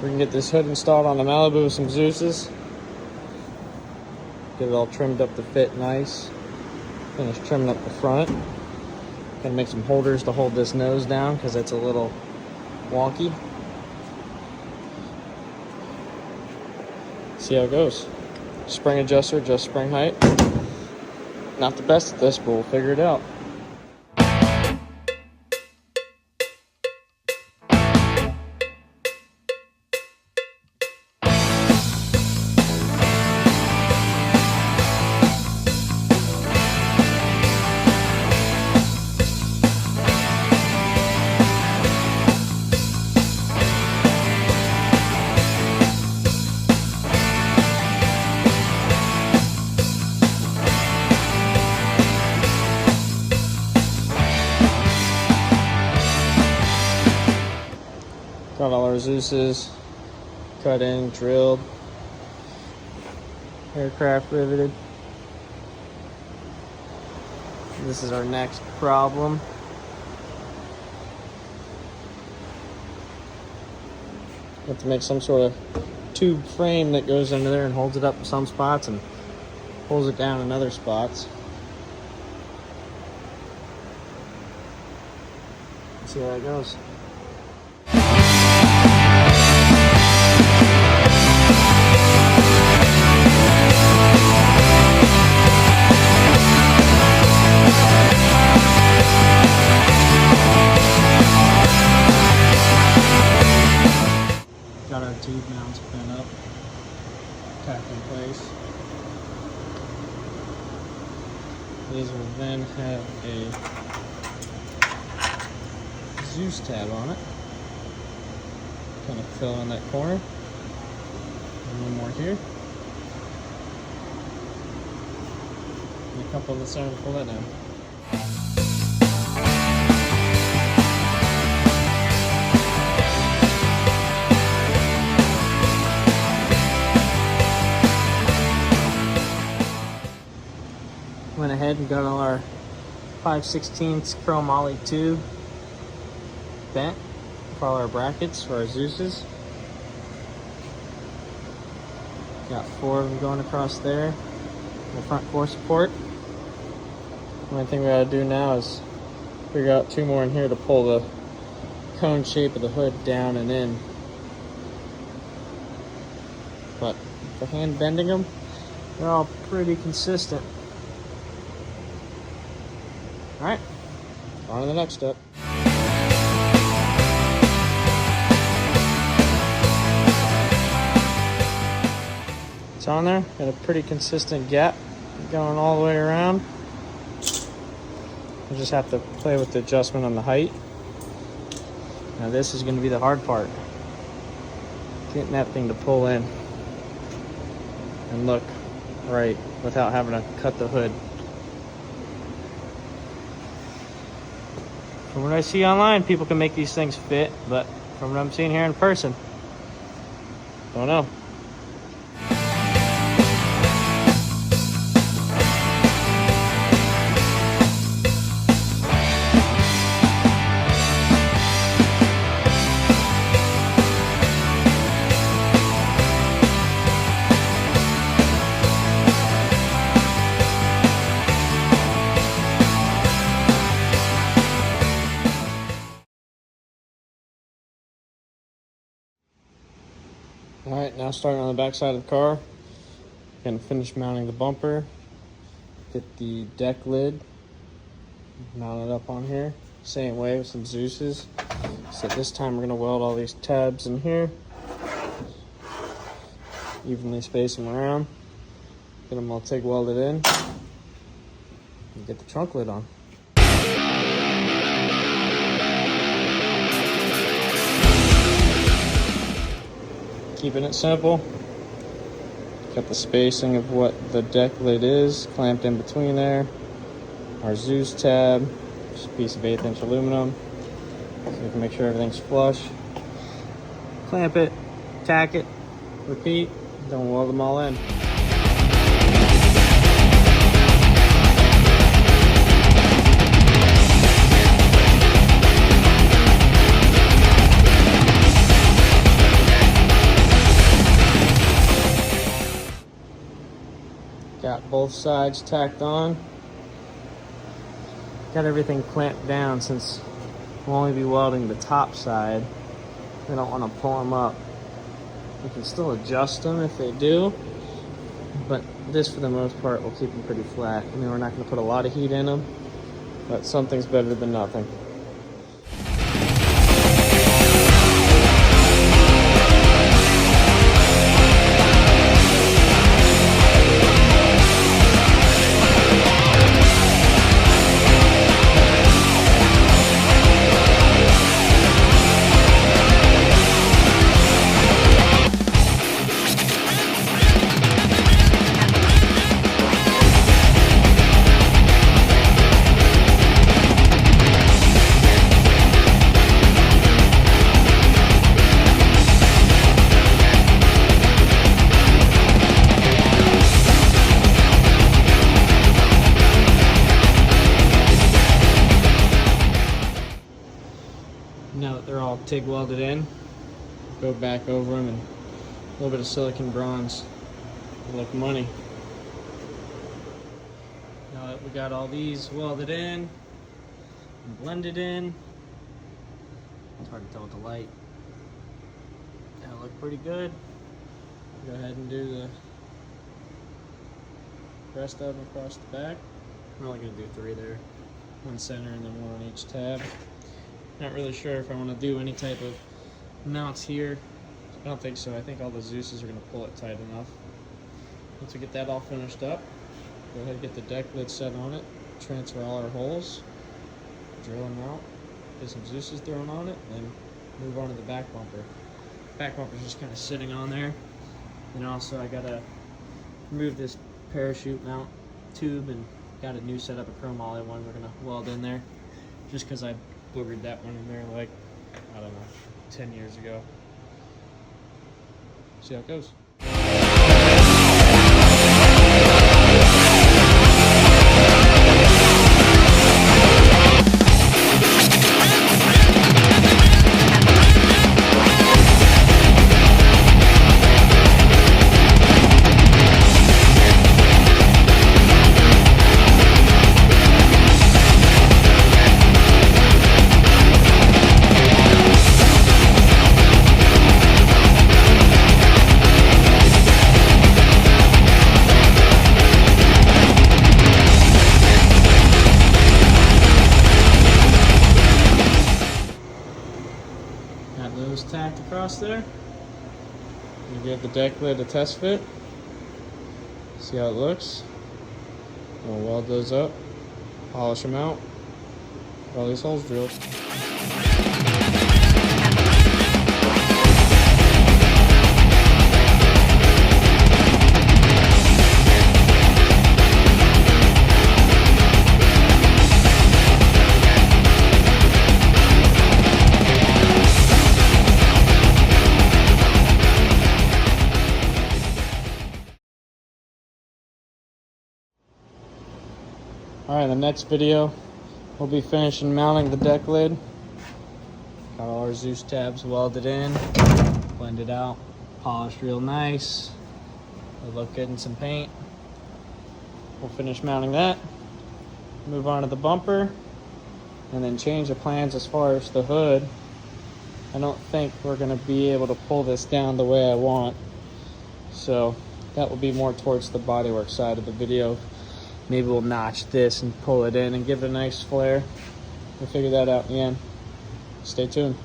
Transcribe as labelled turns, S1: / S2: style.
S1: We can get this hood installed on the Malibu with some Zeus's. Get it all trimmed up to fit nice. Finish trimming up the front. Gonna make some holders to hold this nose down because it's a little wonky. See how it goes. Spring adjuster, adjust spring height. Not the best at this, but we'll figure it out. Got all our Zeus's cut in, drilled, aircraft riveted. This is our next problem. Have to make some sort of tube frame that goes under there and holds it up in some spots and pulls it down in other spots. Let's see how that goes. Got our tube mounts pin up, tacked in place. These will then have a Zeus tab on it. Kind of fill in that corner. And one more here. And a couple on the center to pull that down. Went ahead and got all our 5/16 chrome ollie tube bent for all our brackets for our Zeus's. Got 4 of them going across there. The front core support. The only thing we gotta do now is figure out 2 more in here to pull the cone shape of the hood down and in. But for hand bending them, they're all pretty consistent. Alright, on to the next step. It's on there, got a pretty consistent gap going all the way around. You just have to play with the adjustment on the height. Now this is going to be the hard part. Getting that thing to pull in and look right without having to cut the hood. From what I see online, people can make these things fit, but from what I'm seeing here in person, don't know. Alright, now starting on the back side of the car. Gonna finish mounting the bumper. Get the deck lid mounted up on here. Same way with some Zeus's. So this time we're gonna weld all these tabs in here. Evenly space them around. Get them all TIG welded in. And get the trunk lid on. Keeping it simple. Got the spacing of what the deck lid is clamped in between there. Our Zeus tab, just a piece of 1/8" aluminum, so we can make sure everything's flush. Clamp it, tack it, repeat, then we'll weld them all in. both sides tacked on. Got everything clamped down since we'll only be welding the top side. I don't want to pull them up. We can still adjust them if they do, but this for the most part will keep them pretty flat. I mean, we're not going to put a lot of heat in them, but something's better than nothing. Now that they're all TIG welded in, go back over them and a little bit of silicon bronze will look money. Now that we got all these welded in and blended in, it's hard to tell with the light. That'll look pretty good. Go ahead and do the rest of them across the back. I'm only going to do 3 there, 1 center and then 1 on each tab. Not really sure if I want to do any type of mounts here. I don't think so. I think all the Zeus's are going to pull it tight enough. Once we get that all finished up, go ahead and get the deck lid set on it, transfer all our holes, drill them out, get some Zeus's thrown on it, and then move on to the back bumper. Back bumper's just kind of sitting on there. And also I got to remove this parachute mount tube and got a new setup of chromoly one we're going to weld in there, just because I boogered that one in there like, I don't know, 10 years ago. See how it goes. Those tacked across there. You give the deck lid a test fit. See how it looks. We'll weld those up, polish them out, get all these holes drilled. Alright, the next video, we'll be finishing mounting the deck lid. Got all our Zeus tabs welded in, blended out, polished real nice. They look good in some paint. We'll finish mounting that, move on to the bumper, and then change the plans as far as the hood. I don't think we're going to be able to pull this down the way I want. So that will be more towards the bodywork side of the video. Maybe we'll notch this and pull it in and give it a nice flare. We'll figure that out in the end. Stay tuned.